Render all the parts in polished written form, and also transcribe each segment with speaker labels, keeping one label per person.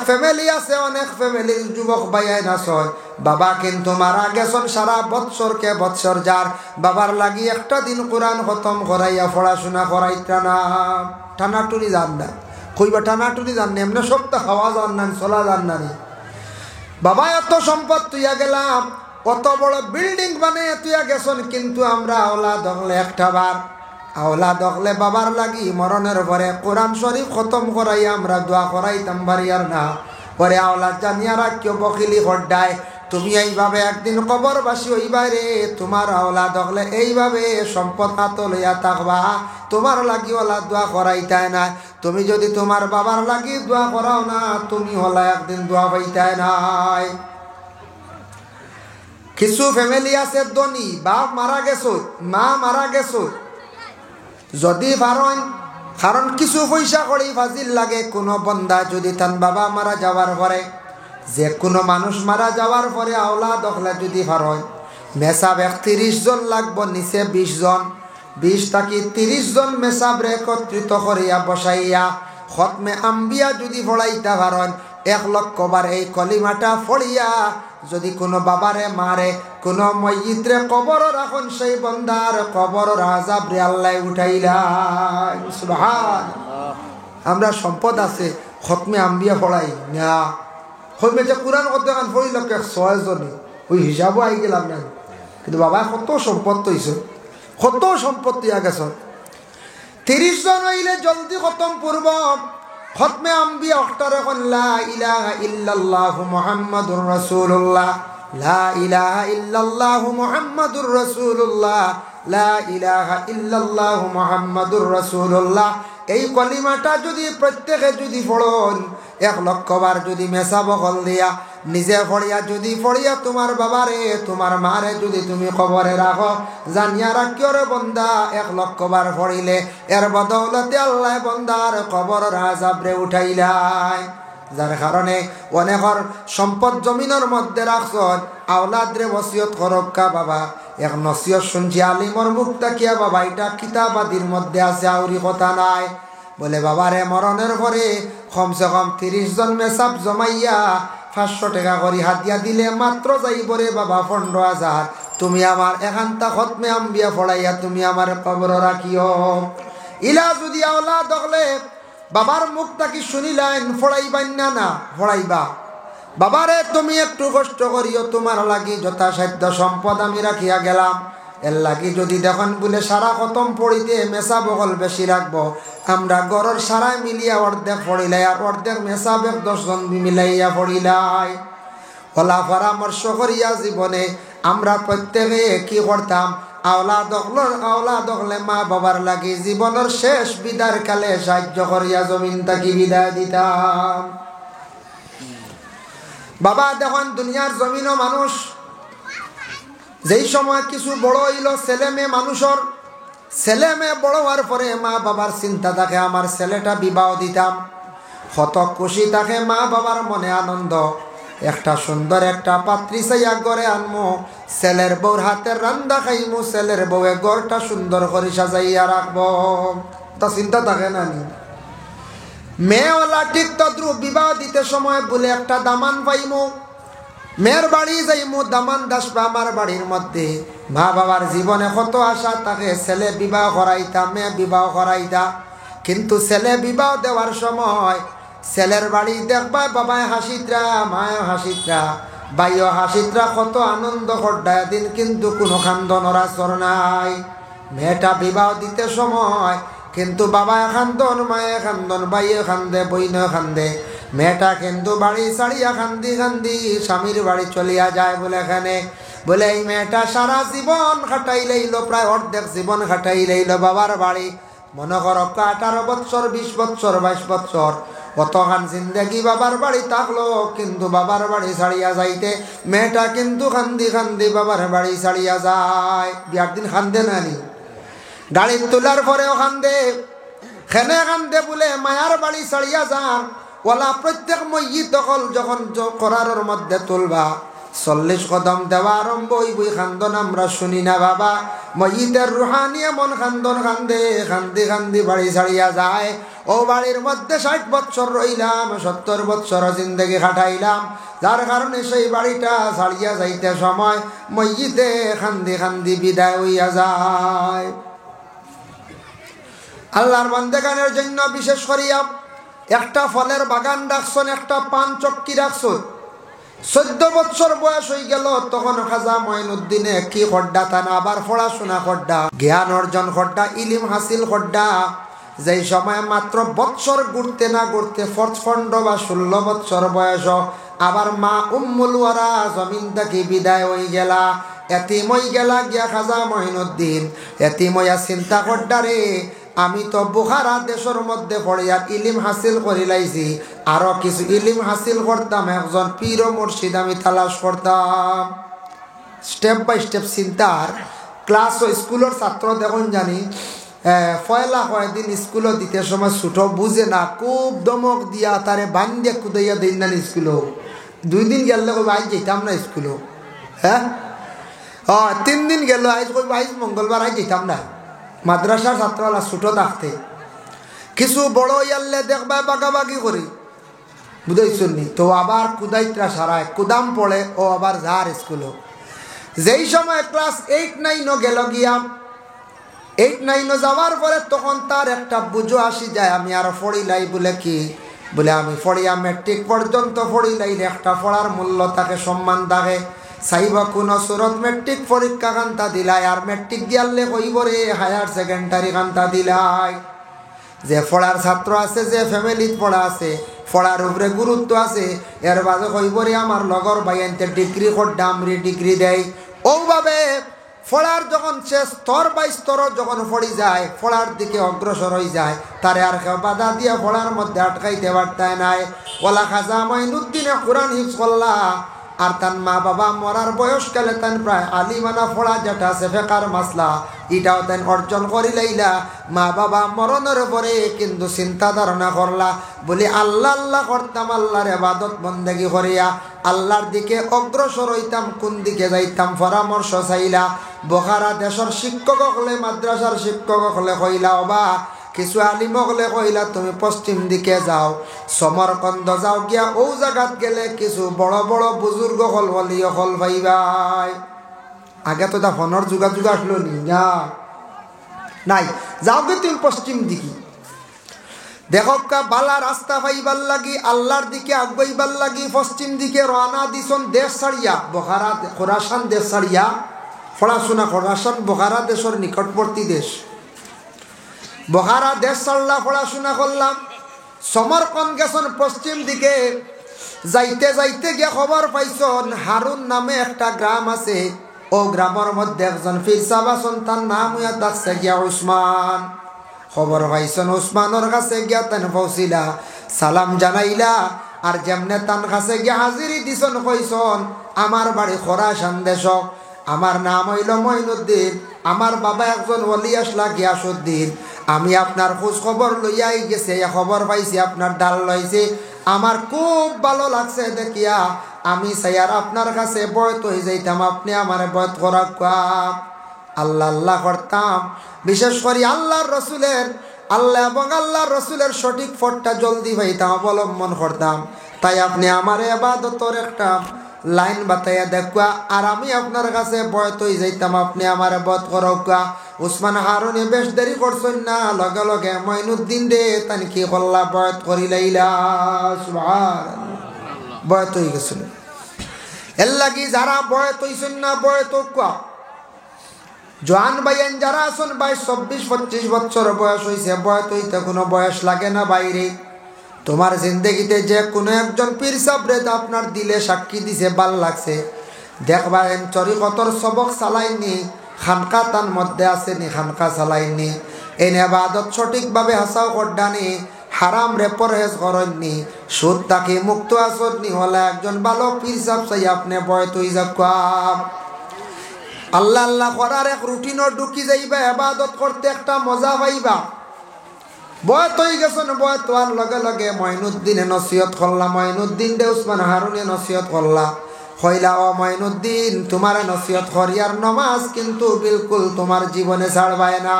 Speaker 1: Family আছে, অনেক ফ্যামিলির যুবক ভাইয়াই আছে, বাবা কিন্তু মারা গেছেন সারা বৎসরকে বৎসর, যার বাবার লাগি একটা দিন কোরআন খতম করাইয়া পড়াশোনা করাইতা না। টানাটুনি যান না, কইবা টানাটুনি যান না, এমনি সপ্তাহ খাওয়া যান না, চলা যান না। বাবা এত সম্পদ তুইয়া গেলাম, কত বড় বিল্ডিং বানিয়ে তুইয়া গেছেন, কিন্তু আমরা আওলাদ হলে একটা বার আওলাদ হলে বাবার লাগি মরণের পরে কোরআন শরীফ খতম করাইয়া আমরা দোয়া করাইতাম বাড়িয়ার না। পরে আওলাদ জানিয়া রাখিও বকিলি হড্ডায়, তুমি এইভাবে একদিন কবরবাসী হইবারে, তোমার আওলাদ হলে এইভাবে সম্পদ হাত লইয়া থাকবা, তোমার লাগি ওলা দোয়া করাইতাই না। তুমি যদি তোমার বাবার লাগি দোয়া করাও না, তুমি হলা একদিন দোয়া পাইতাই নাই। কিছু ফ্যামিলি আছে ধনী, বাপ মারা গেছো, মা মারা গেছো, যদি পারেন, কারণ কিছু পয়সা করেই ফাজিল লাগে। কোনো বন্দা যদি তার বাবা মারা যাওয়ার পরে, যে কোনো মানুষ মারা যাওয়ার পরে আওলাদ হলে যদি পারেন, মেসাব 31 জন লাগবো, নিচে 20 জন, 20 থাকি 30 জন মেসাবরে একত্রিত করিয়া বসাইয়া খতমে আম্বিয়া যদি পড়াইতে পারেন, 1 লক্ষ বার এই কলিমাটা পড়িয়া যদি কোনো বাবারে মারে, কোনো ময়িত্রে কবর রাখুন, সেই বন্দার কবর আযাব রে আল্লাহ উঠাইলাই। সুবহানাল্লাহ। আমরা সম্পদ আছে, খতমে আম্বিয়া পড়াই না, খতমে যে কোরআন করতে গান পড়িল 6 জনে, ওই হিসাবও আই গেলাম না। কিন্তু বাবা কত সম্পদ তৈছে, কত সম্পদ তুইয়া গেছ। 30 জন হইলে জলদি খতম পূর্ব খতমে আম্বিয়া অক্টার এখন লা ইলাহা ইল্লাল্লাহু মুহাম্মাদুর রাসূলুল্লাহ, লা ইলাহা ইল্লাল্লাহু মুহাম্মাদুর রাসূলুল্লাহ, লা ইলাহা ইল্লাল্লাহু মুহাম্মাদুর রাসূলুল্লাহ। এই কলিমাটা যদি প্রত্যেকে যদি পড়ন, 1 লক্ষ বার যদি মেসা বকল দিয়া নিজে পড়িয়া যদি পড়িয়া তোমার বাবারে তোমার মারে যদি তুমি কবরে রাখো, জানিয়া রাখিও রে বন্দা, 1 লক্ষ বার পড়িলে এর বদৌলতে আল্লাহ বন্দার কবর আযাব রে উঠাইলাই। যার কারণে অনেকর সম্পদ জমিনের মধ্যে রাখছন, আওলাদ রে ওসিয়ত করক্কা বাবা। এক নসিয়ত শুনছি আলিমর মুখ তাকিয়া, বাবা এটা কিতাবাদির মধ্যে আছে, আউরি কথা নাই। বলে বাবারে মরণের পরে কমসে কম 30 জন মেসাব জমাইয়া 500 টাকা করে হাতিয়া দিলে মাত্র যাইব রে বাবা 15,000। তুমি আমার এখানটা খতমে আম্বিয়া পড়াইয়া তুমি আমার কবর রাখিও। ইলা যদি আওলাদ হলে বাবার মুখ তাকি শুনিলেন, ফড়াইবান না ফড়াইবা। বাবারে তুমি একটু কষ্ট করিও, তোমার লাগি যথাসাধ্য সম্পদ আমি রাখিয়া গেলাম। এর লাগি যদি দেখুন বলে সারা খতম পড়িতে মেসা বগল বেশি রাখবো, আমরা গড়ের সারাই মিলিয়া অর্ধেক পড়িলাই, আর অর্ধেক মেসাবেক 10 জন মিলাইয়া পড়িলাই। ওলা পরামর্শ করিয়া জীবনে আমরা প্রত্যেকে কি করতাম, আওলাদ হলে মা বাবার লাগি জীবনের শেষ বিদার কালে সাহায্য করিয়া জমিন তাকি বিদায় দিতাম। বাবা দেখুন দুনিয়ার জমিনও মানুষ যেই সময় কিছু বড় হইল, ছেলে মেয়ে মানুষের ছেলে মেয়ে বড় হওয়ার পরে মা বাবার চিন্তা থাকে আমার ছেলেটা বিবাহ দিতাম, কত খুশি থাকে মা বাবার মনে আনন্দ। একটা সুন্দর একটা পাত্রী চাইয়া ঘরে আনমো, ছেলের বউর হাতের রান্না খাইমু, ছেলের বউয়ে ঘরটা সুন্দর করে সাজাইয়া রাখবো, তা চিন্তা থাকে না নি? মেয়েওয়ালা ঠিক তদ্রুপ বিবাহ দিতে সময় বলে একটা দামান পাইমু, মেয়ের বাড়ি যাইমু, দামান দাসবা আমার বাড়ির মধ্যে। মা বাবার জীবনে কত আশা থাকে ছেলে বিবাহ করাইতা, মেয়ে বিবাহ করাইতা, কিন্তু ছেলে বিবাহ দেওয়ার সময় ছেলের বাড়ি দেখবা বাবায় হাসিত্রা, মায় হাসিত্রা, বাইও হাসিত্রা, কত আনন্দ হড্ডায় দিন, কিন্তু কোনো খান্দন আসর নাই। মেয়েটা বিবাহ দিতে সময় কিন্তু বাবায় খান্দন, মায়ে খান্দন, বাইয়ে খান্দে, বইনে খান্দে। মেয়েটা কিন্তু বাড়ি ছাড়িয়া কান্দি কান্দি স্বামীর বাড়ি চলিয়া যায়। বলে এখানে বলে এই মেয়েটা সারা জীবন খাটাই লইল, প্রায় অর্ধেক জীবন খাটাই লইল বাবার বাড়ি। মনে করো 18 বৎসর, 20 বৎসর, 22 বৎসর কতখান জিন্দেগি বাবার বাড়ি থাকলো, কিন্তু বাবার বাড়ি ছাড়িয়া যাইতে মেয়েটা কিন্তু কান্দি কান্দি বাবার বাড়ি ছাড়িয়া যায়। বিয়ার দিন কান্দে নানি, গাড়ি তোলার পরেও কান্দে, খেনে কান্দে বলে মায়ার বাড়ি ছাড়িয়া যান। ওলা প্রত্যেক ময়িত যখন করারের মধ্যে তুলবা 40 কদম দেওয়া আরম্ভ হইবই খান্দন আমরা শুনি না বাবা। ময়িতের রুহানি এমন খান্দন খান্দে, খান্দি খান্দি বাড়ি ছাড়িয়া যায়। ও বাড়ির মধ্যে 60 বছর রইলাম, 70 বছর জিন্দগি খাটাইলাম, যার কারণে সেই বাড়িটা ছাড়িয়া যাইতে সময় ময়িতে খান্দি খান্দি বিদায় হইয়া যায়। আল্লাহর বান্দাগানের জন্য বিশেষ করিয়া একটা ফলের বাগান রাখছেন, একটা পান চক্কি রাখছেন। 14 বছর বয়স হয়ে গেল, তখন খাজা মঈনুদ্দিনে কি খড্ডা তান আবার পড়াশোনা খড্ডা, জ্ঞান অর্জন খড্ডা, ইলিম হাসিল খড্ডা। যেই সময় মাত্র বৎসর ঘুরতে না ঘুরতে 55 বা 16 বছর বয়স, আবার মা উম্মুল ওয়ারা জমিন থেকে বিদায় হয়ে গেলা, এতিম হয়ে গেলা গিয়া খাজা মঈনুদ্দিন। এতিম হইয়া চিন্তা খড্ডারে, আমি তো বুখারা দেশের মধ্যে পড়িয়া ইলিম হাসিল করি লাইছি, আরো কিছু ইলিম হাসিল করতাম, একজন পীর ও মুর্শিদ আমি তালাশ করতাম। স্টেপ বাই স্টেপ চিন্তার ক্লাস ও স্কুলের ছাত্র দেখুন জানি পয়লা কয়েকদিন স্কুলও দিতে সময় ছুটো বুঝে না, খুব দমক দিয়া তারে বান্ধিয়া কুদাইয়া দিন না স্কুলও। 2 দিন গেলে কই আজ যেতাম না স্কুলও, হ্যাঁ 3 দিন গেল, আজ কই আজ মঙ্গলবার আজ যেতাম না। মাদ্রাসার ছাত্ররা ছুটো থাকতে কিছু বড় ইয়াল্লে দেখবা বাগাবাগি করি, বুঝাইছনি তো আবার কুদাইত্রা সারায় কুদাম পড়ে, ও আবার যার স্কুলও। যেই সময় ক্লাস 8-9 গেল গিয়া, 8-9 যাওয়ার পরে তখন তার একটা বুঝো আসি যায়, আমি আর পড়িলাই। বলে কি? বলে আমি পড়িয়া মেট্রিক পর্যন্ত পড়িলাই, একটা পড়ার মূল্য তাকে সম্মান থাকে। চাইব কোন সুরত মেট্রিক পরীক্ষা কান্তা দিলাই, আর মেট্রিক দিয়ালে কইব রে হায়ার সেকেন্ডারি কান্তা দিলাই। যে পড়ার ছাত্র আছে, যে ফ্যামিলিত পড়া আছে, পড়ার উপরে গুরুত্ব আছে, এর বাদে কইব রে আমার লগর বাইনতে ডিগ্রি করডাম রে ডিগ্রি দেয়। ওভাবে পড়ার যখন সে স্তর বাই স্তর যখন পড়ি যায়, পড়ার দিকে অগ্রসর হয়ে যায়, তারে আর কেউ বাধা দিয়ে পড়ার মধ্যে আটকাইতে পারতায় নাই। ওলা খাজা মঈনুদ্দিনে কোরআন হিফজ করলা, আর তার মা বাবা মরার বয়সকালে তান প্রায় আলিমানা পড়া যেটা আছে ফেকার মাসলা, এটাও তাই অর্জন করি লাইলা। মা বাবা মরণের পরে কিন্তু চিন্তা ধারণা করলা, বলি আল্লাহ আল্লাহ করতাম, আল্লাহর ইবাদত বন্দেগি করিয়া আল্লাহর দিকে অগ্রসর হইতাম, কোন দিকে যাইতাম পরামর্শ চাইলা। বোখারা দেশের শিক্ষক হলে, মাদ্রাসার শিক্ষক হলে কইলা, অবা কিছু আলিম হলে কইলা তুমি পশ্চিম দিকে যাও, সমরকন্দ যাও, গিয়া ও জায়গাত গেলে কিছু বড় বড় বুজুর্গ হল বলিও হল ভাইবাই। আগে তো তা ফোনের যোগাযোগ আসলো নি না, নাই, যাও গে তুমি পশ্চিম দিকে। দেখো বালা রাস্তা পাইবার লাগি, আল্লাহর দিকে আগাইবার লাগি পশ্চিম দিকে রওনা দিছন দেশ ছাড়িয়া, বোখারা খোরাসান দেশ ছাড়িয়া পড়াশোনা। খোরাসান বোখারা দেশের নিকটবর্তী দেশ। বোখারা দেশ ছাড়লা, পড়াশোনা করলাম। সমরকন্দ গেছন পশ্চিম দিকে, যাইতে যাইতে গিয়ে খবর পাইছন হারুন নামে একটা গ্রাম আছে। ও গ্রামের মধ্যে একজন পীর সাহেব আছেন, তার নাম হইয়া থাকছে গিয়া উসমান। খবর পাইছন উসমানের কাছে গিয়া তেন পৌঁছিলা, সালাম জানাইলা, আর যেমনে তান কাছে গিয়া হাজিরি দিছন, কইছন আমার বাড়ি খোরাসান দেশ, আমার নাম হইল মঈনুদ্দিন, আমার বাবা একজন ওলি আসলা গিয়াসউদ্দিন, আমি আপনার খোঁজ খবর লইয়াই গেছে, খবর পাইছি আপনার ডাল লইছে, আমার খুব ভালো লাগছে দেখিয়া, আমি চাইয়ার আপনার কাছে বয়ত হয়ে যাইতাম, আপনি আমার বয়ত করা আল্লাহ আল্লাহ করতাম। বিশেষ করে আল্লাহর রসুলের আল্লাহ এবং আল্লাহর রসুলের সঠিক ফটটা জলদি পাইতাম, অবলম্বন করতাম। তাই আপনি আমার ইবাদতের একটা লাইন বাতাইয়া দেখুয়া, আর আমি আপনার কাছে বয়ত হয়ে যাইতাম, আপনি আমার বয়ত করুকা। উসমান হারুনে বেশ দেরি করছেন না, লগে লগে মঈনুদ্দিন রে তানি কি করলা, বয়ত করি লাইলা। সুবহানাল্লাহ, বয়ত হয়ে গেছিল। এর লাগি যারা বয়ত হইছেন না, বয়ত কুয়া জোয়ান ভাইয়েন যারা আছেন, 22-24-25 বছর বয়স হয়েছে, বয়স হইতে কোনো বয়স লাগে না বাইরে। তোমার জিন্দগিতে যে কোনো একজন পীর সাবরে আপনার দিলে সাক্ষী দিছে, ভাল লাগছে, দেখবেন তরিকতর সবক চালাইনি, খানকা তার মধ্যে আসেনি, খানকা চালাইনি, এই ইবাদত সঠিকভাবে হাসাও করডানি, হারাম রে পরহেজ করেননি, সুদ তাকে মুক্ত আসনি, হলে একজন ভালো পীর সাব চাই আপনি বয়ত হয়ে যাক। আল্লাহ আল্লাহ করার এক রুটিনও ঢুকি যাইবা, ইবাদত করতে একটা মজা পাইবা। বয়ত হয়ে গেছেন, বয়ত হওয়ার লগে লগে মঈনুদ্দিনে নসিহত করলা, মঈনুদ্দিন দে উসমান হারুনে নসিহত করলা, হইলা ও মঈনুদ্দিন তোমার নসিহত করিয়ার নমাজ কিন্তু বিলকুল তোমার জীবনে ছাড়বায় না।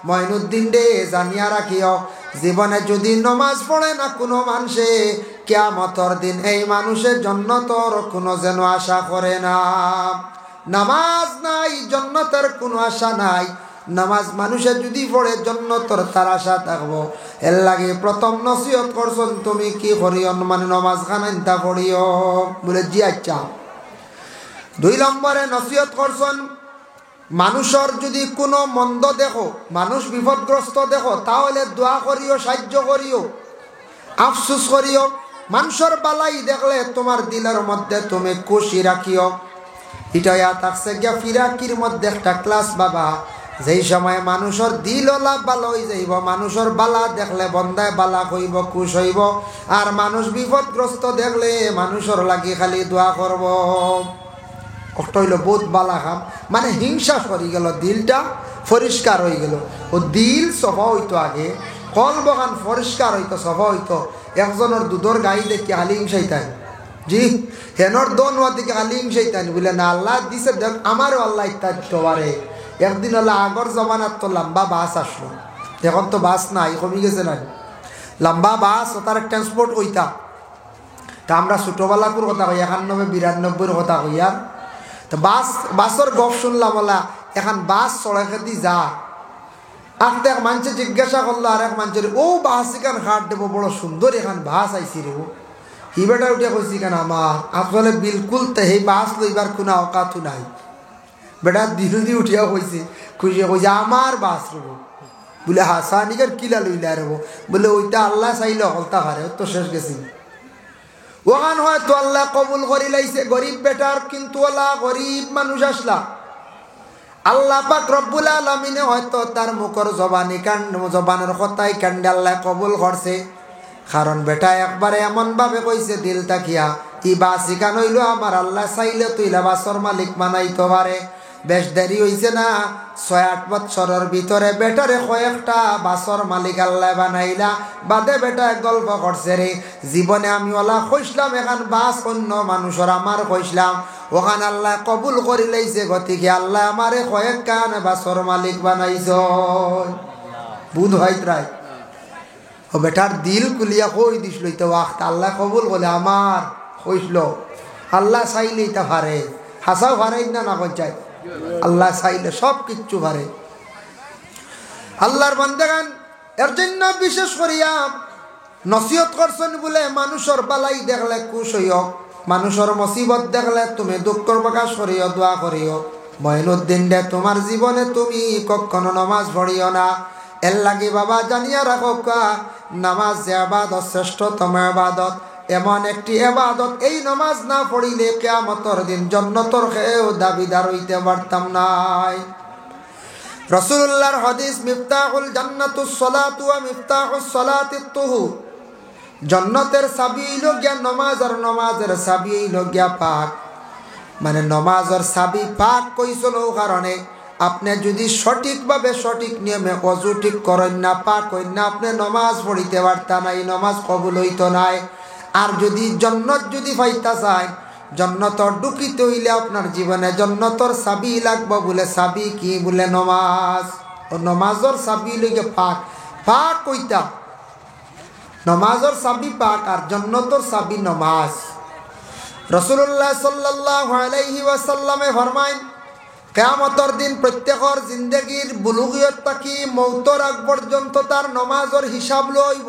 Speaker 1: মঈনুদ্দিন রে জানিয়া রাখিও জীবনে যদি নমাজ পড়ে না কোনো মানুষে, কিয়ামতের দিন এই মানুষের জান্নাতের কোনো যেন আশা করে না। নামাজ নাই জান্নাতের কোনো আশা নাই। নামাজ মানুষের যদি পড়ে জান্নাতের তার আশা থাকবো। এর লাগে প্রথম নসিহত করছেন তুমি কি করিও, মানে নমাজ খানাইতা পড়িও বলে জি আচ্ছা। 2 নম্বরে নসিহত করছেন মানুষের যদি কোনো মন্দ দেখো, মানুষ বিপদগ্রস্ত দেখো, তাহলে দোয়া করিও, সাহায্য করিও, আফসোস করিও। মানুষের বালাই দেখলে তোমার দিলের মধ্যে তুমি খুশি রাখিও। এটা থাকছে গিয়া ফিরাকির মধ্যে একটা ক্লাস বাবা, যেই সময় মানুষের দিল ভালো হয়ে যাইব, মানুষের বালা দেখলে বন্দায় বালা হইব, খুশ হইব। আর মানুষ বিপদগ্রস্ত দেখলে মানুষের লাগি খালি দোয়া করব। কষ্ট হইল বহুত বালা খাম, মানে হিংসা সরি গেল, দিলটা পরিষ্কার হয়ে গেল। ও দিল সফা হইতো আগে, কল বগান পরিষ্কার হইতো, সফা হইতো। একজনের দুধর গাই দেখি খালি হিংসাইতাই, জি হেনর দোন হওয়ার দিকে খালি হিংসাইতাই বলে না আল্লাহ দিছে দেখ, আমারও আল্লাহ ইত্যাদি দিতে পারে। একদিন হলো আগর জমানার তো লম্বা বাস আসলো, এখন তো বাস নাই, কমে গেছে না। লম্বা বাস ও তার ট্রান্সপোর্ট হইতা। তা আমরা ছোটোবেলাকুর কথা কই, 91-92 কথা কই। আর তো বাসর গপ শুনলাম বলা, এখন বাস সড়কে দি যা আঁকতে এক মানুষে জিজ্ঞাসা করলো আর এক মানুষের, ও বাস এখান হাট দেবো, বড় সুন্দর এখান বাস আইসি রে। হি বেটা উঠে কইছি কেন আমার আসলে বিলকুল তো এই বাস লইবার কোনো অকাতু নাই। বেটা দিল দিয়ে উঠিয়া কইছে, খুশি কইছে আমার বাস রব। বলে হাসানিকার কিলা লইলা রব, বলে ওইটা আল্লাহ চাইলে হলতা হারে, তো শেষ গেছি। ওখান হয়তো আল্লাহ কবুল করি লাইছে গরিব বেটার, কিন্তু ওলা গরিব মানুষ আসলা আল্লাহ পাক রব্বুল আলামিনে হয়তো তার মুখর জবানের কথাই কাণ্ডে আল্লাহ কবুল করছে। কারণ বেটা একবারে এমন ভাবে কইছে দিল তাকিয়া, ই বাসি কান হইল আমার আল্লাহ চাইলে তুইলা বাসর মালিক বানাইতে পারে। বেশ দেরি হইছে না, 6-8 বছরের ভিতরে বেটারে কয়েকটা বাসর মালিক আল্লাহ বানাইলা। বাদে বেটা গল্প করছে রে, জীবনে আমি ওলা কইসলাম এখন বাস অন্য মানুষের আমার কইসলাম, ওখানে আল্লাহ কবুল করি লাইছে, গতিকে আল্লাহ আমারে কয়েক কান বাসর মালিক বানাইছ। বুধ হয় প্রায় ও বেটার দিল কুলিয়া কই দিছিল, তো ওয়াক্ত আল্লাহ কবুল বলে আমার কইসল। আল্লাহ চাইলেই তা পারে, হাসাও পারে না, না চাই আল্লাহ চাইলে সব কিচ্ছু পারে। আল্লাহর বান্দাগান এর জন্য বিশেষ করিয়া নসিহত করছেন বলে মানুষের বালাই দেখলে খুশ হইও, মানুষের মুসিবত দেখলে তুমি দুঃখ প্রকাশ করিও, দোয়া করিও। মঈনুদ্দিন রে তোমার জীবনে তুমি কখনো নামাজ পড়িও না। এর লাগে বাবা জানিয়া রাখো, নামাজ যে ইবাদত শ্রেষ্ঠতম ইবাদত, এমন একটি ইবাদত এই নামাজ না পড়িলে কিয়ামতের দিন জান্নাতের কেউ দাবিদার হইতে পারতাম নাই। রাসূলুল্লাহর হাদিস, মিফতাহুল জান্নাতুস সালাতু ওয়া মিফতাহুস সালাতিত তুহুর, জান্নাতের চাবি হইল গিয়া নামাজ, আর নামাজের চাবি হইল গিয়া পাক। মানে নামাজের চাবি পাক কইছিল কারণে আপনি যদি সঠিকভাবে সঠিক নিয়মে ওযু ঠিক করেন না, পাক হইন না, আপনি নামাজ পড়িতে পারতা নাই, নামাজ কবুল হইতো নাই। আর যদি জান্নাত যদি পাইতা চাই, জান্নাতর ঢুকিতে হইলে আপনার জীবনে জান্নাতর চাবি লাগবে। বলে চাবি কি? বলে নামাজ। ও নামাজের চাবি লইগে পাক, পাক কইতা নামাজের চাবি পাক, আর জান্নাতর চাবি নামাজ। রাসূলুল্লাহ সাল্লাল্লাহু আলাইহি ওয়াসাল্লামে ফরমায়, কিয়ামতের দিন প্রত্যেকের জিন্দেগির বুলুগিয়ত থাকি মৌতর আগ পর্যন্ত তার নামাজের হিসাব লইব।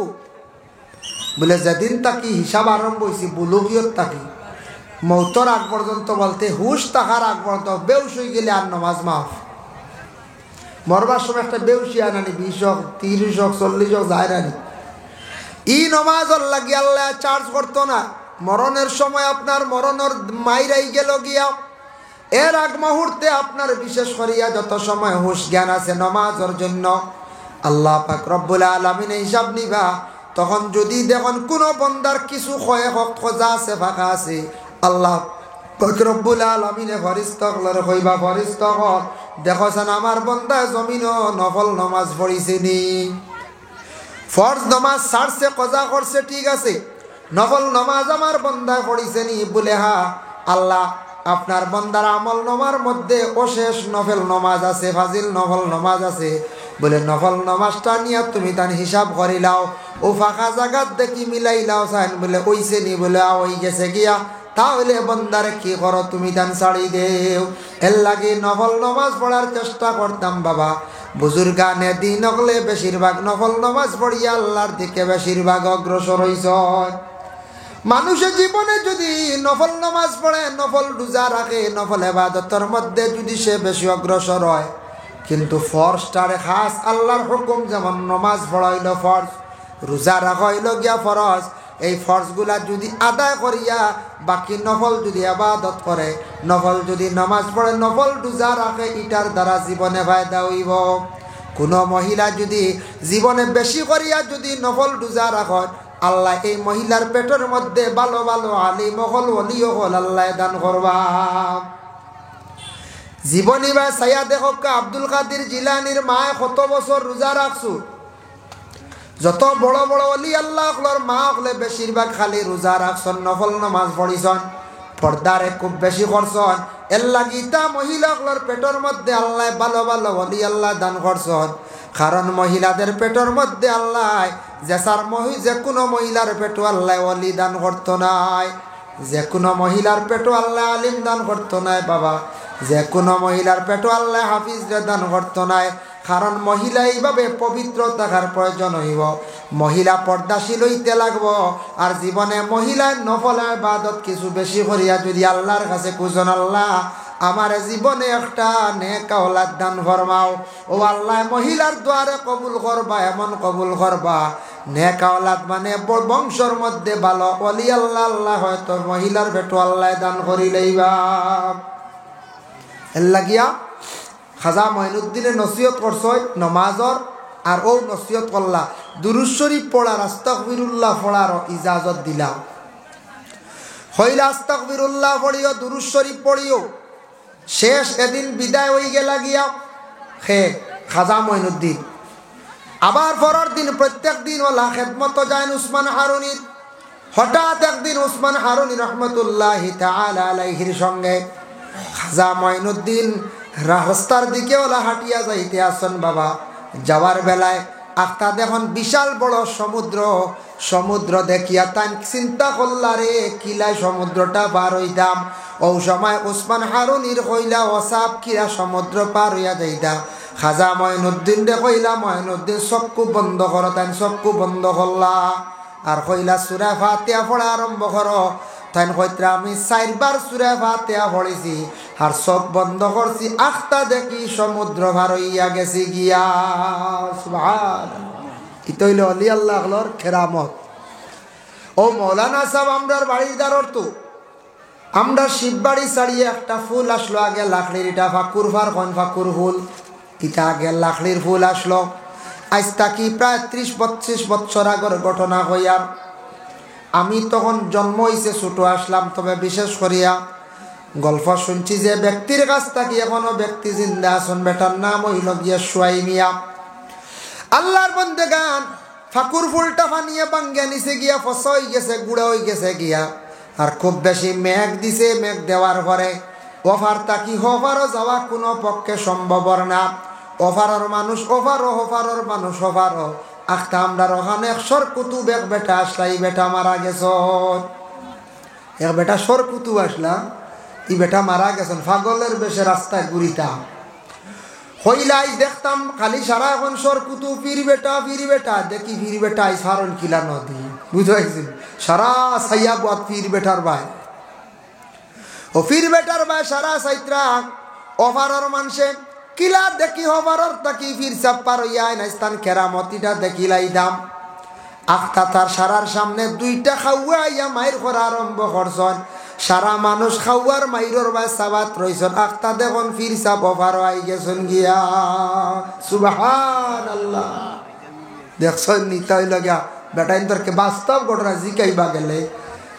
Speaker 1: বলে যেদিন তাকি হিসাব আরম্ভ হয়েছে বুলুগিয়ত থাকি মৌতর আগ পর্যন্ত, বলতে হুশ থাকার আগ পর্যন্ত, বেউস হয়ে গেলে আর নামাজ মাফ। মরবার সময় একটা বেউসি আনানি 20 হোক 30 হোক 40 হোক যায় রানি, ই নামাজর লাগি আল্লাহ চার্জ করতো না। মরণের সময় আপনার মরণের মাইরাই গেল গিয়া, এর আগ মুহূর্তে আপনার বিশেষ করিয়া যত সময় হুশ জ্ঞান আছে নামাজের জন্য, আল্লাহ পাক রব্বুল আলামিন হিসাব নিবা। তখন যদি দেখুন কোনো বন্দার কিছু খোঁজা আছে, ফাঁকা আছে, আল্লাহ পাক রব্বুল আলামিনে ফরিস্তাগণের কইবা, ফরিস্তাগণ দেখছেন আমার বন্দা জমিন নফল নামাজ পড়িছে নি, ফরজ নামাজ ছাড়ছে, কজা করছে, ঠিক আছে, নফল নামাজ আমার বন্দা পড়িছে নি? বলে হা। আল্লাহ আপনার বান্দার আমল নামার মধ্যে অশেষ নফল নামাজ আছে, ফাজিল নফল নামাজ আছে, বলে নফল নামাজটা নিয়ে তুমি তার হিসাব করিলাও, ও ফাঁকা জায়গাত দেখি মিলাইলাও চাইন, বলে ওইছে নি, বলে ওই গেছে গিয়া, তাহলে বন্দারে কি করো তুমি তান ছাড়ি দেও। এর লাগে নফল নামাজ পড়ার চেষ্টা করতাম বাবা। বুজুর্গানে দিন হলে বেশিরভাগ নফল নামাজ পড়িয়া আল্লাহর দিকে বেশিরভাগ অগ্রসর হইছ। মানুষের জীবনে যদি নফল নামাজ পড়ে, নফল রোজা রাখে, নফল ইবাদতের মধ্যে যদি সে বেশি অগ্রসর হয়, কিন্তু ফরজটারে খাস আল্লাহর হুকুম, যেমন নমাজ পড়া হইল ফরজ, রোজা রাখা হইল গিয়া ফরজ, এই ফরজগুলা যদি আদায় করিয়া বাকি নফল যদি ইবাদত করে, নফল যদি নামাজ পড়ে, নফল রোজা রাখে, এটার দ্বারা জীবনে ফায়দা হইব। কোনো মহিলা যদি জীবনে বেশি করিয়া যদি নফল রোজা রাখে, আল্লাহ এই মহিলার পেটের মধ্যে ভালো ভালো আলিম হল, ওলিও হল, আল্লাহ দান করবা। জীবনী বা সাইয়া দেখো আব্দুল কাদের জিলানির মায়ে কত বছর রোজা রাখছু। যত বড় বড় অলি আল্লাহ হলর মা হলে বেশিরভাগ খালি রোজা রাখছন, নফল নামাজ পড়িছন, পর্দারে খুব বেশি করছন। এর লাগিতা মহিলা হলর পেটের মধ্যে আল্লাহ ভালো ভালো অলি আল্লাহ দান করছন। কারণ মহিলাদের পেটের মধ্যে আল্লাহ যে কোনো মহিলার পেটু আল্লাহ অলি দান করতো নাই, যে কোনো মহিলার পেটু আল্লাহ আলিম দান করতো নাই বাবা, যে কোনো মহিলার পেটু আল্লাহ হাফিজ দান করতো নাই। কারণ মহিলা এইভাবে পবিত্র থাকার প্রয়োজন হইব, মহিলা পর্দাশীল হইতে লাগবো। আর জীবনে মহিলার নফল ইবাদত কিছু বেশি করিয়া যদি আল্লাহর কাছে খুঁজন, আল্লাহ আমার জীবনে একটা নেক আওলাদ দান ফরমাও, ও আল্লাহ মহিলার দ্বারে কবুল করবা, এমন কবুল করবা নেক আওলাদ মানে বংশের মধ্যে ভালো ওলি আল্লাহ আল্লাহ হয়তো মহিলার বেটো আল্লাহ দান করিলেইবা। এর লাগিয়া খাজা মঈনুদ্দিনে নসিহত করছ নমাজর, আর ও নসিহত করলা দুরূদ শরীফ পড়ার, আস্তাগফিরুল্লাহ পড়ার ইজাজত দিলা। হইলা আস্তাগফিরুল্লাহ পড়িও, দুরূদ শরীফ পড়িও। শেষ এদিন বিদায় হয়ে গেলা গিয়া হে খাজা মঈনুদ্দিন। আবার পরের দিন প্রত্যেক দিন ওলা খেদমত যায় উসমান হারুনির। হঠাৎ একদিন উসমান হারুনি রহমতুল্লাহি তাআলা আলাইহির সঙ্গে খাজা মঈনুদ্দিন রাস্তার দিকে ওলা হাঁটিয়া যাইতে আসেন বাবা। যাওয়ার বেলায় আখতা দেখুন বিশাল বড় সমুদ্র, সমুদ্র দেখিয়া তাই চিন্তা করলা রে কিলাই সমুদ্রটা পার হইতাম। ও সময় উসমান হারুনির কইলা অসাপ কিরা সমুদ্র পার হইয়া যাইতা। খাজা মঈনুদ্দিন রে কইলা মঈনুদ্দিন চক্ষু বন্ধ করো, তাই চক্ষু বন্ধ করলা আর কইলা সূরা ফাতিহা পড়া আরম্ভ করো। তাই কইত্রা আমি 4 বার সূরা ফাতিহা পড়েছি আর চোখ বন্ধ করছি, আখতা দেখি সমুদ্র পার হইয়া গেছি গিয়া। সুবহানাল্লাহ, ইতো হইল অলি আল্লাহ হলর কেরামত। ও মৌলানা সাহেব আমরার বাড়ির দ্বারর তো আমরা শিববাড়ি ছাড়িয়ে একটা ফুল আসলো আগে লাকড়ির, এটা ফাকুর ফার কন ফাকুর ফুল, এটা আগে লাকড়ির ফুল আসলো। আজ তাকি প্রায় 30-32 বছর আগের ঘটনা হইয়ার। আমি তখন জন্ম হইছে ছোট আসলাম, তবে বিশেষ করিয়া গল্প শুনছি যে ব্যক্তির কাছ থেকে এখনো ব্যক্তি জিন্দা আছেন, বেটার নাম হইল গিয়া সুয়াই মিয়া। আল্লাহর বন্দেগান ফাকুর ফুলটা ফানিয়ে বাঙ্গিয়া নিচে গিয়া ফসা হয়ে গেছে, গুঁড়া হয়ে গেছে গিয়া। আর খুব বেশি মেঘ দিছে, মেঘ দেওয়ার পরে ওভার তাকি ওভারও যাওয়া কোনো পক্ষে সম্ভব না। ওভারর মানুষ ওভারও, ওভারর মানুষ ওভারও। আখতা আমরা ওখানে এক সরকুতুব এক বেটা আসলা, এই বেটা মারা গেছ। এক বেটা সরকুতুব আসলা, এই বেটা মারা গেছেন। পাগলের বেশে রাস্তায় ঘুরিতাম, হইলাই দেখতাম খালি সারা এখন সরকুতু পীর বেটা দেখি পীর বেটা এই সারণ কিলা নদী বুঝাইছিল সারা সাইয়া বাদ পীর বেটার ভাই। ও পীর বেটার ভাই সারা সাইত্রা ওভারর মানুষে কিলা দেখি ওভারর তাকি পীর চাপ্পার হইয়ায় নাইস্তান কেরামতিটা দেখিলাই দাম। আখতা তার সারার সামনে 2টা খাওয়া ইয়া মায়ের করা আরম্ভ করছেন। সারা মানুষ খাওয়ার মাইরর বা সাবাত রইছেন। আখতা দেখুন ফির সাপ ওভার আই গেছেন গিয়া। সুবহানাল্লাহ, দেখছেন নিতা হইল গিয়া বেটা ইন্তরকে বাস্তব ঘটনা জিকাইবা গেলে।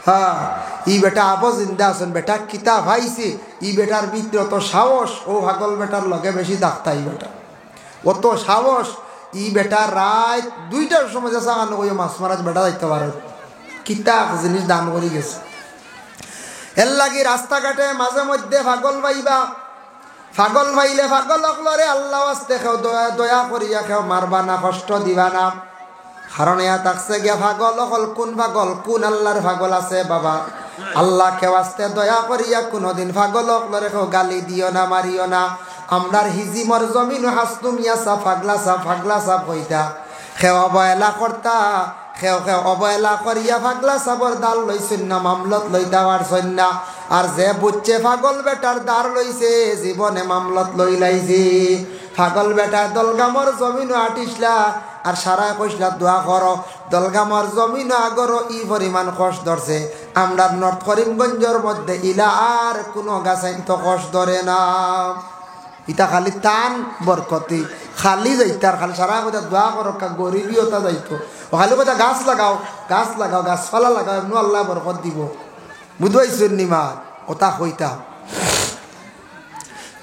Speaker 1: হ্যাঁ, ই বেটা আবো জিন্দা আছেন, বেটা কিতা ভাইছে, ই বেটার ভিতরে অত সাহস, ও ভাগল বেটার লগে বেশি দাখতা। ই বেটা অত সাহস, ই বেটা রাত 2টার সময় যা সাগানো কই মাছ মারাজ বেটা যাইতে পারে, কিতা জিনিস দান করে গেছে। এর লাগি রাস্তাঘাটে মাঝে মধ্যে পাগল ভাইবা, পাগল ভাইলে পাগল অকলরে আল্লাহ আস্তে খেও দয়া করিয়া খেও মারবা না, কষ্ট দিবা না। কারণ এয়া থাকছে গিয়া পাগল অকল কোন পাগল, কোন আল্লাহর পাগল আছে বাবা। আল্লাহ কেউ আসতে দয়া করিয়া কোনোদিন পাগল অকলরে খেও গালি দিও না, মারিও না। আমরার হিজিমর জমিন হাসতুমিয়া সা ফাগলা সা হইতা খেও অবহেলা করতা, খেও খেও অবহেলা করিয়া ফাগলা সাবর দাল লইছেন না, মামলত লইতা পারছেন না। আর যে বুঝছে পাগল বেটার দাঁড় লইছে জীবনে মামলত লই লাইছে। পাগল বেটা দলগামর জমিন আটিসলা আর সারা কইসলা দোয়া করো, দলগামর জমিন আগরও ই পরিমাণ কষ ধরছে। আমরা নর্থ করিমগঞ্জের মধ্যে ইলা আর কোনো গাছাইন তো কষ ধরে না। ইটা খালি টান বরকতি খালি যাইতার, খালি সারা কথা দোয়া করো, গরিবিওতা যাইতো। ও খালি কথা গাছ লাগাও, গাছ লাগাও, গাছপালা লাগাও, এমনি আল্লাহ বরকত দিব। বুঝবাইছেন নিমার ওটা হইতা।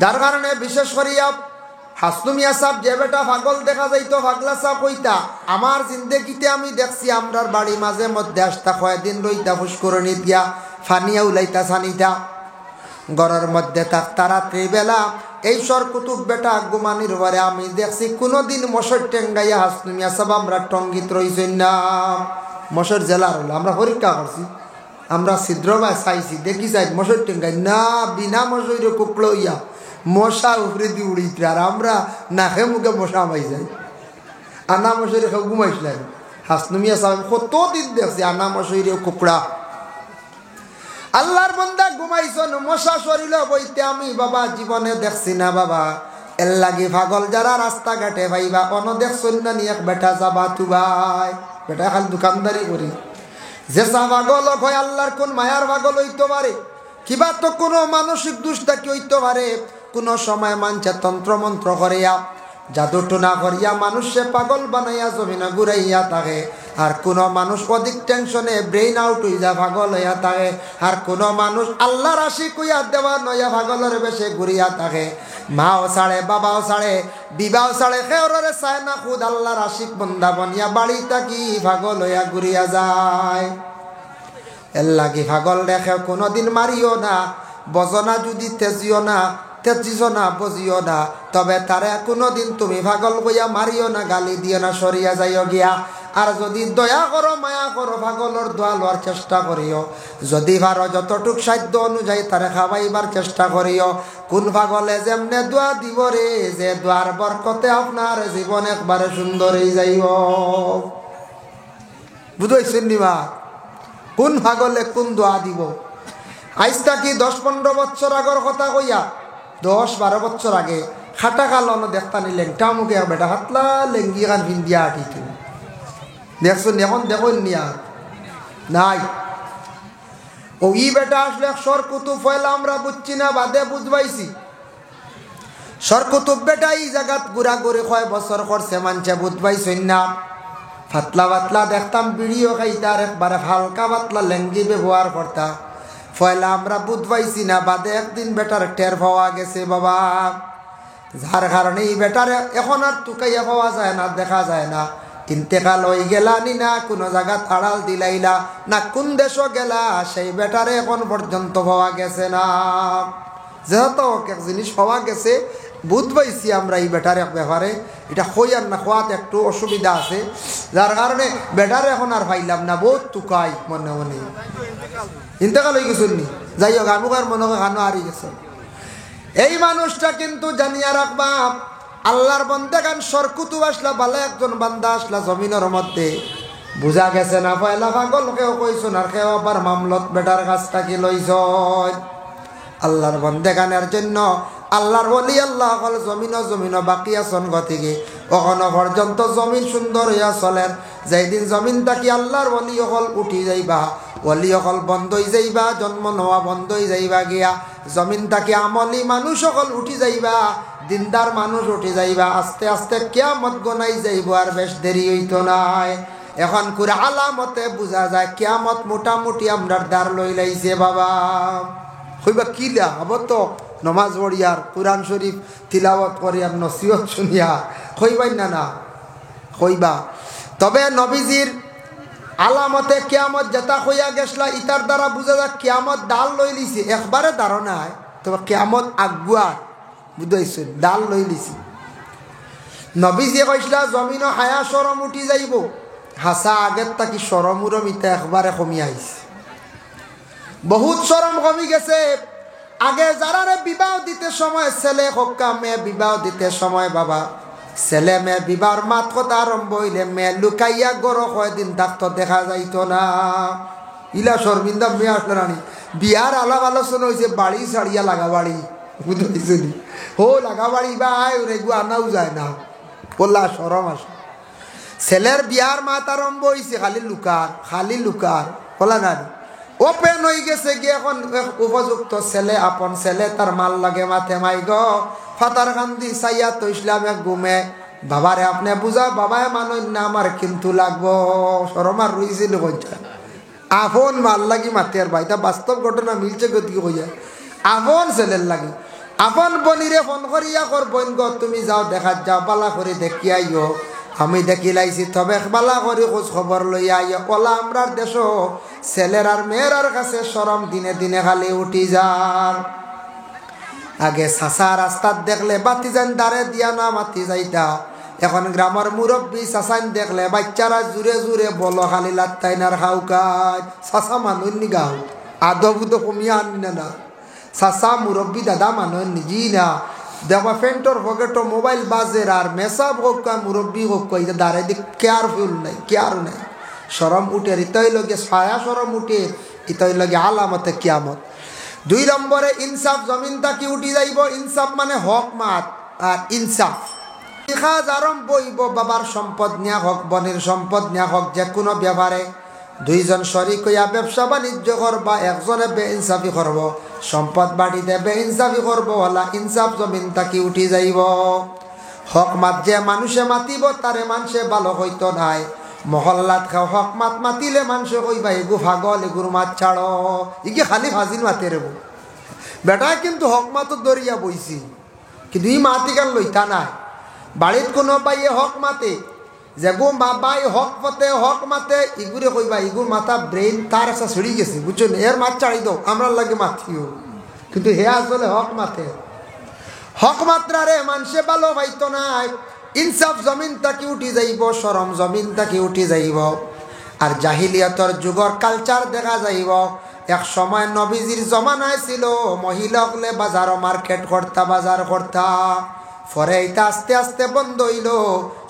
Speaker 1: যার কারণে বিশেষ করিয়া হাসনুমিয়া সাহেব যে বেটা পাগল দেখা যাইতো পাগলা সাহেব হইতা, আমার জিন্দেগিতে আমি দেখছি আমরার বাড়ি মাঝে মধ্যে আসতা, কয়েকদিন রইতা পুষ্করণী দিয়া ফানিয়া উলাইতা সানিতা ঘরের মধ্যে থাকতা। রাত্রিবেলা এই সর কুতুব বেটা গুমানির পরে আমি দেখছি কোনোদিন মশর টেঙ্গাইয়া হাসনুমিয়া সাহেব আমরা টঙ্গিত রইছেন না। মশর জেলার হলো আমরা পরীক্ষা করছি, আমরা ছিদ্রবায় চাইছি, দেখি চাই মশর টেঙ্গাই না, বিনা মশর কুকড়ো ইয়া মশা উপরে দিয়ে উড়িতে। আর আমরা নাকে মুখে মশা মাই যাই, আনা মশারি খেয়ে ঘুমাইছিলেন। হাসনুমিয়া সাহেব কতদিন দেখছি আনা মশারি কুকড়া। আল্লাহর বান্দা ঘুমাইছন মশা শরীরে বইতে আমি বাবা জীবনে দেখছি না বাবা। এর লাগি পাগল যারা রাস্তাঘাটে ভাইবা অন দেখছেন না নি এক বেটা যাবা তু ভাই, বেটা খালি দোকানদারি করি যে চা পাগল হয় আল্লাহর কোন মায়ার পাগল হইতে পারে, কিবা তো কোনো মানসিক দুষ্টাকি হইতে পারে। কোনো সময় মানছে তন্ত্রমন্ত্র করিয়া জাদু টুনা করিয়া মানুষে পাগল বানাইয়া জমিনা ঘুরাইয়া থাকে। আর কোনো মানুষ অধিক টেনশনে ব্রেইন আউট হইয়া পাগল হইয়া থাকে। আর কোনো মানুষ আল্লাহর আশিক হইয়া দেওয়া নইয়া পাগলের বেশে ঘুরিয়া থাকে। মাও ছাড়ে, বাবাও ছাড়ে, বিবাহ ছাড়ে, খেওরে চায় না, খুদ আল্লাহর আশিক বন্দা বনিয়া বাড়ি থাকি পাগল হইয়া ঘুরিয়া যায়। এর লাগি পাগল রেখে কোনোদিন মারিও না, বজনা যদি তেজিও না, তেজিও না, বজিও না, তবে তারে কোনোদিন তুমি পাগল কইয়া মারিও না, গালি দিও না, সরিয়া যাইও গিয়া। আর যদি দয়া করো মায়া করো পাগলের দোয়া লওয়ার চেষ্টা করিও, যদি পারো যতটুক সাধ্য অনুযায়ী তারে খাওয়াইবার চেষ্টা করিও। কোন পাগলে যেমনে দোয়া দিব রে, যে দোয়ার বরকতে আপনার জীবন একবারে সুন্দর হয়ে যাইব। বুঝাইছেন নিবা কোন পাগলে কোন দোয়া দিব। আজ থাকি 10-15 বছর আগর কথা কইয়া, 10-12 বছর আগে খাটা কালন দেখতানি লেংটা মুখে বেটা হাতলা লেঙ্গি গান ভিন্দিয়া আটিত দেখছেন। এখন দেখুন নিয়া নাই ও ই বেটা আসলে সর কুতুব ফয়লা আমরা বুঝছি না, বাদে বুঝবাইছি। সর কুতুব বেটা এই জায়গাত ঘুরা ঘুরে 6 বছর করছে, মানছে বুঝবাইছেন না। ফাতলা পাতলা দেখতাম বিড়িও খাইতার, একবারে হালকা পাতলা লেঙ্গি ব্যবহার করতা। ফয়লা আমরা বুঝবাইছি না, বাদে একদিন বেটার টের পাওয়া গেছে বাবা। যার কারণে এই বেটারে এখন আর টুকাইয়া পাওয়া যায় না, দেখা যায় না। ইন্তেকাল হয়ে গেলানি না, কোনো জায়গাত আড়াল দিলাইলা না, কোন দেশও গেলা, সেই বেটারে এখন পর্যন্ত পাওয়া গেছে না। যেহেতু এক জিনিস পাওয়া গেছে, বুধ পাইছি আমরা এই বেটার এক ব্যাপারে, এটা হইয়ার না খোয়াত একটু অসুবিধা আছে, যার কারণে বেটারে এখন আর পাইলাম না, বহুত টুকাই মনে মনে। ইন্তেকাল হয়ে গেছেন নি, যাই হোক আমুকার মনে হয় খানো হারিয়ে গেছে। এই মানুষটা কিন্তু জানিয়া রাখবা, আল্লাহর বন্দে গান সরকুতু আসলা ভালো একজন বান্দা আসলা জমিনের মধ্যে, বুঝা গেছে না পয়লা পাগল কেউ কইছন আর কেউ আবার মামলত বেটার কাছ থাকি লইছ। আল্লাহর বন্দে গানের জন্য আল্লাহর ওলি আল্লাহ হল জমিন বাকি আছেন গতিকে এখনো পর্যন্ত জমিন সুন্দর হইয়া চলেন। যেদিন জমিন থাকি আল্লাহর ওলি হল উঠি যাইবা, ওলি হল বন্ধ হয়ে যাইবা, জন্ম নেওয়া বন্ধ হয়ে যাইবা গিয়া, জমিন থাকি আমলি মানুষ হল উঠি যাইবা, দিনদার মানুষ উঠি যাইবা, আস্তে আস্তে কিয়ামত গনাই যাইব, আর বেশ দেরি হইতো নাই। এখন কুরা আলামতে বোঝা যায় কিয়ামত মোটামুটি আমরার দ্বার লই লাইছে বাবা। হইবা কিলা আবার তো নমাজ পড়িয়ার, কুরআন শরীফ তিলাওয়াত করিয়ার, নসিহত শুনিয়া হইবাই না না হইবা। তবে নবীজির আলামতে কিয়ামত যেটা হইয়া গেছলা ইতার দ্বারা বুঝা যায় কিয়ামত ডাল লই লিছি, একবারে ধারণা হয় তবে কিয়ামত আগুয়া বুঝাইছে ডাল লই লিছি। নবীজি কইসলা জমিনও হায়া সরম উঠি যাইব, হাসা আগের তাকি সরম উরম ইতা একবারে কমি আইছে, বহুত সরম কমি গেছে। আগে যারারে বিবাহ দিতে সময় ছেলে হক্কা মেয়ে বিবাহ দিতে সময় বাবা ছেলে মেয়ে বিবাহ মাত কথা আরম্ভ হইলে মেয়ে লুকাইয়া গরো কয়দিন থাকতো দেখা যাইতো না। ইলা শর্মিন্দা মেয়ে আসলো রানি বিয়ার আলাপ আলোচনা হয়েছে বাড়ি ছাড়িয়া লাগা বাড়ি বুঝতে হো লাগা বাড়ি বা আয় ওরে গু আনাও যায় না বললা সরম আস। ছেলের বিয়ার মাত আরম্ভ হয়েছে খালি লুকার বলা না ওপেন হয়ে গেছে গিয়ে এখন উপযুক্ত ছেলে আপন ছেলে তার মাল লাগে মাথে মাই গো ফাতার কান্দি চাইয়া তো ইসলাম এক ঘুমে বাবারে আপনি বুঝা বাবায় মানই না আমার কিন্তু লাগবো সরমার রইছিল কইটা আপন মাল লাগি মাতে আর ভাই তা বাস্তব ঘটনা মিলছে গতি কইয়া আপন ছেলের লাগে আপন বনিরে ফোন করিয়া কর বোন গো তুমি যাও দেখা যাও বালা করে দেখিয়াইও আমি দেখি লাইছি তবে বালা করে খোঁজ খবর লইয়া আইয়া ওলা আমরার দেশ ছেলের আর মেয়ের কাছে সরম দিনে দিনে খালি উঠি যার। আগে চাচা রাস্তার দেখলে বাতি যান দাঁড়ে দিয়া না মাতি যাইতা, এখন গ্রামের মুরব্বী চাচান দেখলে বাচ্চারা জুড়ে জুড়ে বলো খালি লাত্তাইনার খাও কাজ চাচা মানুষ নি গাও আদবুদ কমিয়া আনি না চাচা মুরব্বী দাদা মানুষ নিজেই না দেখবা ফেন্টর পকেটো মোবাইল বাজের আর মেসাব হোক মুরব্বী হোক এটা দাঁড়াই দিক কেয়ারফুল নাই কেয়ার নাই সরম উঠে ইতই লগে ছায়া সরম উঠে ইতই লগে আলামতে কিয়ামত। 2 নম্বরে ইনসাফ জমিন তাকি উঠি যাইব, ইনসাফ মানে হক মাত আর ইনসাফ আরম বইব বাবার সম্পদ নেওয়া হোক বনের সম্পদ নেওয়া হোক যে কোনো ব্যাপারে 2 জন শরিক হইয়া ব্যবসা বাণিজ্য করবা একজনে বেইনসাফি করব সম্পদ বাড়িতে বেইনসাফি করব হলা ইনসাফ জমিন তাকি উঠি যাইব। হক মাত যে মানুষে মাতিব তারে মানুষে ভালো হইতো নাই, মহল্লাত খাও হক মাত মাতিলে মানুষে কইবা এগু ভাগল এগুর মাত ছাড়ো ইগে খালি ফাজিল মাতে রেব বেটা কিন্তু হক মাত দরিয়া বইছি কিন্তু ই মাতি গান লইতা নাই। বাড়িত কোনো বাইয়ে হক মাতে যেগু বাবাই হক পথে হক মাতে ইগুরে কইবা ইগুর মাথা ব্রেইন তার একটা ছড়ি গেছে বুঝছেন এর মাত ছাড়ি দাও আমরা লাগে মাতিও কিন্তু হে আসলে হক মাতে হক মাত্রারে মানুষে ভালো পাইতো নাই। ইনসাফ জমিন তাকি উঠি যাইব, সরম জমিন তাকি উঠি যাইব। আর জাহিলিয়াতর যুগর কালচার দেখা যাইব। এক সময় নবীজির জমানায় ছিল মহিলা হলে বাজার মার্কেট করতা বাজার করতা, পরে এটা আস্তে আস্তে বন্ধ হইল,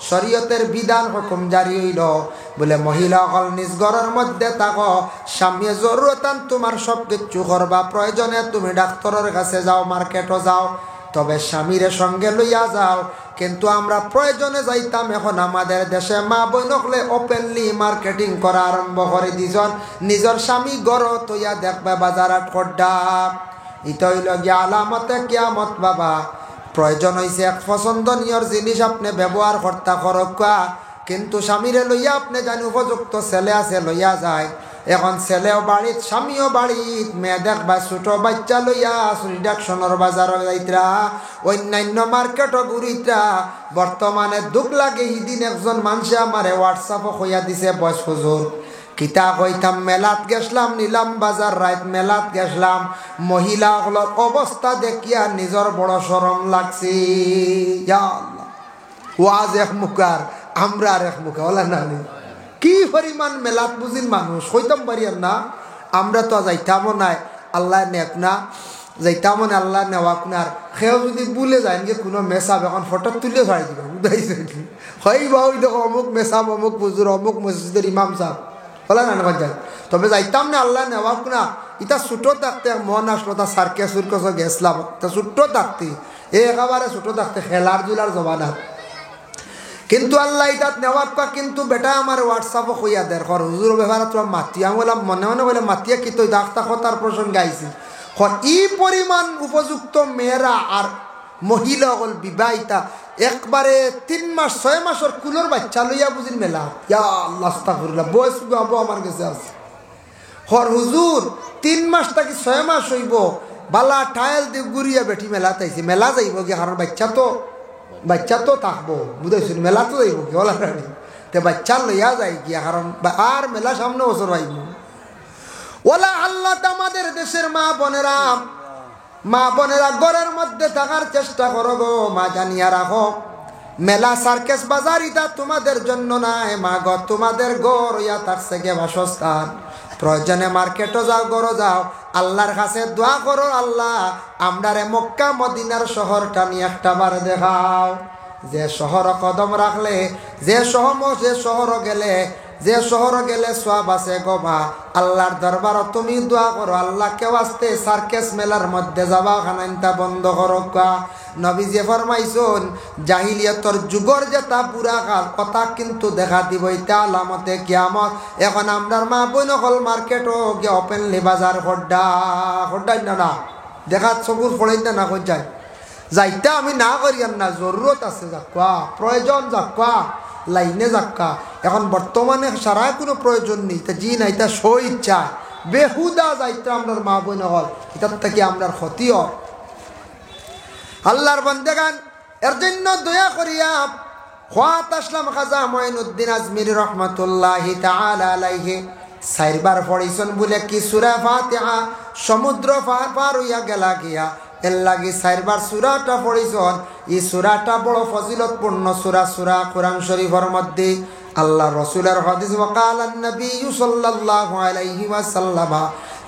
Speaker 1: শরীয়তের বিধান হুকুম জারি হইল বলে মহিলা হল নিজ ঘরের মধ্যে থাকো, স্বামী জরুরতান তোমার সব কিছু করবা, প্রয়োজনে তুমি ডাক্তারের কাছে যাও মার্কেটও যাও তবে স্বামীরে সঙ্গে লইয়া যাও। কিন্তু আমরা প্রয়োজনে যাইতাম এখন আমাদের দেশে মা বোন হলে ওপেনলি মার্কেটিং করা আরম্ভ করে দিজন নিজের স্বামী গড় তৈয়া দেখবে বাজারাত খড্ডা ইটা হইল গিয়া আলামতে কিয়ামত বাবা। প্রয়োজন হয়েছে এক পছন্দনীয় জিনিস আপনি ব্যবহার করতে করকা কিন্তু স্বামীরে লইয়া আপনি জানি উপযুক্ত ছেলে আছে লইয়া যায়, এখন ছেলেও বাড়িত স্বামীও বাড়িত মেয়ে দেখবা ছোট বাচ্চা লইয়া রিডাকশনের বাজারও যাইতরা অন্যান্য মার্কেটও ঘুরিতরা। বর্তমানে দুঃখ লাগে ইদিন একজন মানুষে আমার হোয়াটসঅ্যাপও কইয়া দিছে বয়স হুজুর কিতা কইতাম মেলাত গেছলাম নিলাম বাজার রাত মেলাত গেছলাম মহিলা হলোর অবস্থা দেখিয়া নিজের বড় শরম লাগছে। ওয়াজ এক মুখার আমরা আর এক মুখা ওলা না কি পরিমাণ মেলাত বুঝিন মানুষ হইতাম পারি না আমরা তো যাইতামও নাই আল্লাহ নেক না যাইতামও না আল্লাহ নেওয়াক না। সেও যদি ভুলে যায় যে কোনো মেসাব এখন ফটো তুলে ছাড়ি দিব বুঝাইছে হয় বা ওই দেখো অমুক মেসাব অমুক বুজুর অমুক মসজিদের ইমাম সাহেব বলা না যায় তবে যাইতাম না আল্লাহ নেওয়াক না। এটা ছোটো থাকতে মন আসলো তা সার্কে সুরকস গেছলাম তা ছোট্টো থাকতে একেবারে ছোটো থাকতে খেলার জুলার জমানাত কিন্তু আল্লাহ ইতাত নেওয়ার পা কিন্তু বেটা আমার হোয়াটসঅ্যাপও কইয়া দেয় ঘর হুজুর ব্যবহার তোরা মাতিয়া বললাম মনে মনে বলে মাতিয়া কি তুই দাখ তার প্রসঙ্গে আইছি ই পরিমাণ উপযুক্ত মেয়েরা আর মহিলা হল বিবাহিতা একবারে 3 মাস 6 মাসের কুলোর বাচ্চা লইয়া বুঝিন মেলা ইয়া আল্লাহ আস্তাগফিরুল্লাহ বয়স আবু আমার কাছে আছে হর হুজুর 3 মাস থাকি 6 মাস হইব বালা টাইল দিয়ে গুড়িয়া বেটি মেলা তাইছে মেলা যাইব কি কারণ বাচ্চা তো থাকবো বুঝাইছি মেলা তো যাইব কি ওলা রানি তে বাচ্চা লইয়া যায় গিয়া, কারণ আর মেলা সামনে বছর আইব। ওলা আল্লাহ আমাদের দেশের মা বোনেরা ঘরের মধ্যে থাকার চেষ্টা করো গো, মা জানিয়া রাখো মেলা সার্কেস বাজার ইটা তোমাদের জন্য নাই মা গো, তোমাদের ঘর ইয়া থাকছে গে বাসস্থান। প্রয়োজনে মার্কেটও যাও, গরো যাও, আল্লাহর কাছে দোয়া করো, আল্লাহ আমরারে মক্কা মদিনার শহরটা নিয়ে একটা বার দেখাও। যে শহর কদম রাখলে, যে শহর গেলে সওয়াব আছে গো মা, আল্লাহর দরবার তুমি দোয়া করো, আল্লাহ কেউ আসতে সার্কেস মেলার মধ্যে যাবা খানাইনটা বন্ধ করো। নবীজি ফরমাইছেন জাহিলিয়াতর যুগর যেটা পুরা কাল কথা কিন্তু দেখা দিব এটা আলামতে কিয়ামত। এখন আমরার মা বোন হল মার্কেটও গিয়ে ওপেনলি বাজার খড্ডাই না দেখা চকুর পড়াই না কই যায় যাইতে আমি না করিয়ান না, জরুরত আছে যাক্কা, প্রয়োজন যাক্কা, লাইনে যাক্কা। এখন বর্তমানে সারা কোনো প্রয়োজন নেই, তা জি না এটা সই ইচ্ছা বেহুদা যাইতে আমরার মা বোন হল, এটার থেকে আমরার ক্ষতি হয়। আল্লাহর বান্দাগান এর জন্য দয়া করিয়া খাত আসলাম খাজা মঈনুদ্দিন আজমিরি রহমাতুল্লাহি তাআলা আলাইহি 4 বার পড়িছেন বলে কি সূরা ফাতিহা সমুদ্র পার হইয়া গেলা গিয়া, এর লাগি 4 বার সূরাটা পড়িছেন। এই সূরাটা বড় ফজিলতপূর্ণ সূরা কোরআন শরীফের মধ্যে আল্লাহ রাসূলের হাদিস ওয়াকালান নবী সাল্লাল্লাহু আলাইহি ওয়াসাল্লাম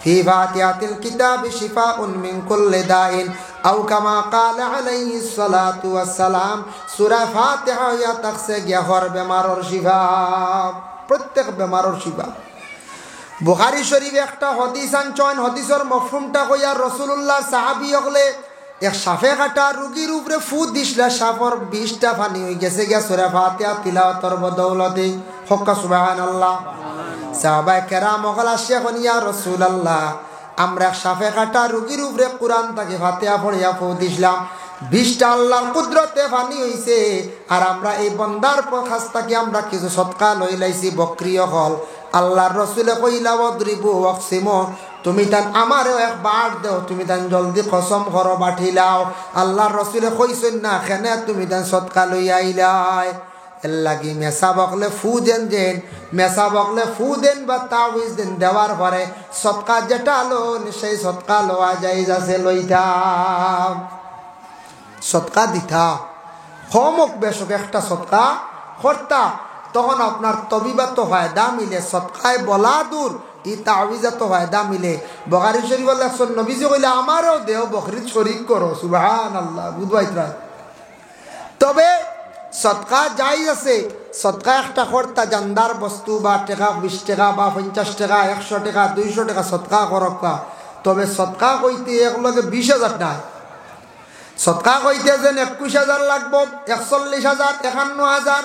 Speaker 1: ফি ফাতিহাতিল কিতাবি শিফাউন মিন কুল্লি দাইন আও কামা ক্বালা আলাইহিস সালাতু ওয়াস সালাম। সূরা ফাতিহা ইয়া তাকসে গিয়া হর বেমারর শিফা, প্রত্যেক বেমারর শিফা। বুখারী শরীফে একটা হাদিস আনছেন, হাদিসের মফহুমটা কইয়া রাসূলুল্লাহ সাহাবী হলে এক সাফে কাটা রোগীর উপরে ফু দিছলা, সাফর 20টা পানি হয়ে গেছে গিয়া সূরা ফাতিহা তিলাওয়াতের বদৌলতে। হক্কা সুবহানাল্লাহ। সাহাবায়ে কেরাম হল আসে কোন ইয়া রাসূলুল্লাহ, আমরা সাফে কাটা রোগীর উপরে কোরআন থেকে ফাতিহা পড়িয়া ফু দিছলাম, 20টা আল্লাহর কুদরতে পানি হইছে, আর আমরা এই বন্দার কাছ থেকে আমরা কিছু সদকা লই লাইছি বকরিও হল। আল্লাহর রাসূলে কইলা ওয়াদরিবু ওয়াকসিমু, তুমি তান আমারও এক বার দেও, তুমি তান জলদি কসম করো বাঠিলাও। আল্লাহর রাসূলে কইছেন না কেন তুমি তান সদকা লই আইলাই, এর লাগি মেসা বকলে ফু দেন মেসা বকলে ফু দেন বা তাওয়িজ দেন, দেওয়ার পরে সদকা যেটা লোন সেই সদকা লওয়া যাইজ আছে, লইতা সদকা দিতা হমক বেশক একটা সদকা করতা, তখন আপনার তবিবাত ফায়দা মিলে, সদকায় বলা দূর ই তাওয়িজাত ফায়দা মিলে। বুখারী শরীফে লেখছেন নবীজি কইলে আমারও দেহ বকরিদ শরীক করো, সুবহানাল্লাহ। বুঝবাইতরা তবে সদকা জায়েজ আছে, সদকা একটা করতা জানদার বস্তু বা টাকা 20 টাকা বা 50 টাকা 100 টাকা 200 টাকা সদকা করকা, তবে সদকা কইতে একলগে 20,000 নাই, সদকা কইতে যেন 21,000 লাগবো, 41,000 51,000,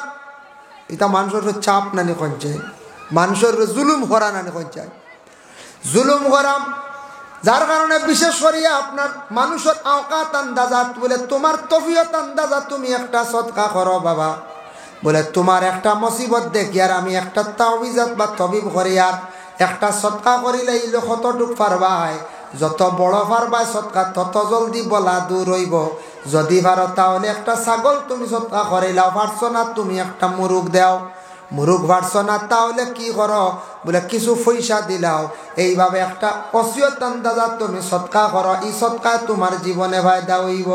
Speaker 1: এটা মানুষের চাপ নানি কঞ্চে, মানুষের জুলুম করা নানি কঞ্চায়, জুলুম করাম। যার কারণে বিশেষ করিয়া আপনার মানুষের আওকাত আন্দাজা বলে তোমার তফিয়ত আন্দাজা তুমি একটা সদকা করো বাবা, বলে তোমার একটা মুসিবত দেখি আর আমি একটা তাওবিজাত বা তবিব করি আর একটা সদকা করিলে এই লোক কতটুক পারবাই, যত বড় পারবাই সদকা তত জলদি বলা দূর হইব। যদি পারো তাহলে একটা ছাগল তুমি সদকা করিলাও, পারছো না তুমি একটা মুরুগ দেও, মুরুগ পারছো না তাহলে কি করো, বলে কিছু পয়সা দিলাও। এইভাবে একটা ওসিয়ত আন্দাজা তুমি সদকা করো, এই সদকা তোমার জীবনে ফায়দা হইব।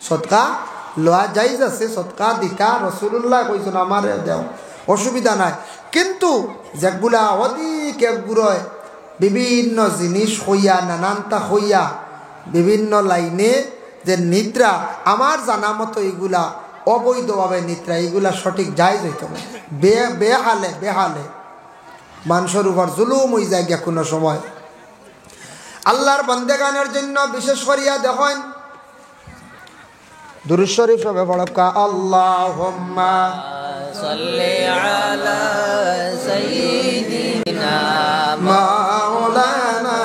Speaker 1: সদকা লওয়া যাইজ আছে, সদকা দিতা রাসূলুল্লাহ কইছেন আমার দেও, অসুবিধা নাই। কিন্তু যেগুলা অধিক একগুড়য় বিভিন্ন জিনিস হইয়া নানানটা হইয়া বিভিন্ন লাইনে যে নিদ্রা, আমার জানা মতো এগুলা অবৈধভাবে নিদ্রা, এগুলা সঠিক জায়েজ হইত না। বেহালে মানুষের উপর জুলুম হয়ে যায় গিয়া কোনো সময়। আল্লাহর বান্দাগানের জন্য বিশেষ করিয়া দেখেন দুরূদ শরীফ সবে পড়কা, আল্লাহুম্মা সাল্লি আলা সাইয়্যিদিনা মাওলানা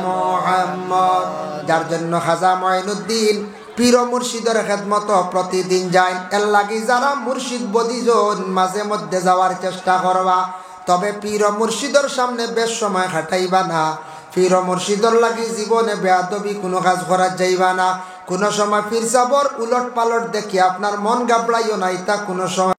Speaker 1: মুহাম্মদ। যার জন্য খাজা মঈনুদ্দিন পীর মুর্শিদের খেদমত প্রতিদিন যায়, এর লাগি যারা মুর্শিদ বদিজন মাঝে মধ্যে যাওয়ার চেষ্টা করবা, তবে পীর মুর্শিদের সামনে বেশ সময় খাটাইবা না। পীর মুর্শিদর লাগি জীবনে বেয়াদবি কোনো কাজ করা যাইবা না। কোনো সময় পীর সাবর উলট পালট দেখি আপনার মন গাবড়াইও না, এটা কোনো সময়